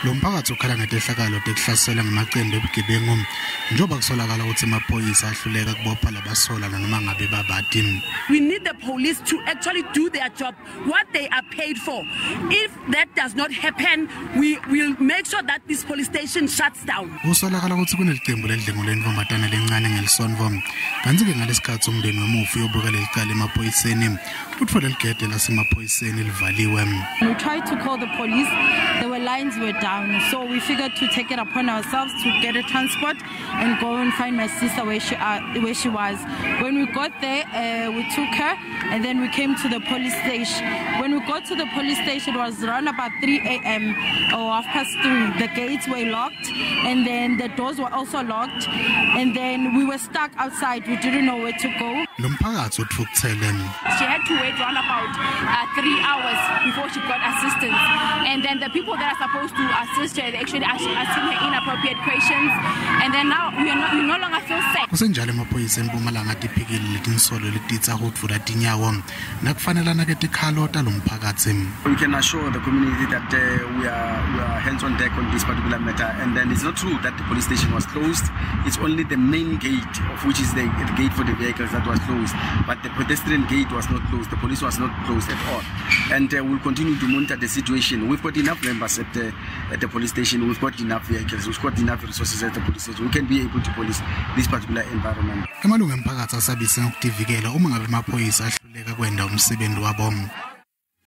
Lo mphakathi ukhala ngetehlakalo tekuhlasela ngamaqembu ebugebengu njengoba kusolakala ukuthi emaphoyisa ahluleka kubopha labasola noma ngabe babadi. We need the police to actually do their job, what they are paid for. If that does not happen, we will make sure that this police station shuts down. Usolakala ukuthi kuneliqembu ledlengo lenvomatana lencane ngelisonvo. Kanti ke ngalesikhathi umndeni wemufi yobuka lelicala emaphoyiseni utfole ligede lasemaphoyiseni livaliwe. We tried to call the police. The lines were down, so we figured to take it upon ourselves to get a transport and go and find my sister where she was. When we got there, we took her and then we came to the police station. When we got to the police station, it was around about 3 a.m. or 3:30. The gates were locked and then the doors were also locked, and then we were stuck outside. We didn't know where to go. She had to wait around about 3 hours before she got assistance, and then the people that are supposed to assist her, they actually asking her inappropriate questions, and then now we no longer feel safe. Kusenjalo emaphoyisa eMpumalanga tiphikile letinsolo letitsa hudvula tinyawo nakufanelana ke tikhalota lo mphakatsi. We can assure the community that we are hands on deck on this particular matter, and then it's not true that the police station was closed. It's only the main gate, of which is the gate for the vehicles, that was closed, but the pedestrian gate was not closed. The police was not closed at all, and we'll continue to monitor the situation. We've got enough members at the police station. We've got enough vehicles. We've got enough resources at the police station. We can be able to police this particular environment. Lamalunga emphakatsi SABC ngokudivikela uma ngabe emaphoyisa ahluleka kwenda umsebenti wabo.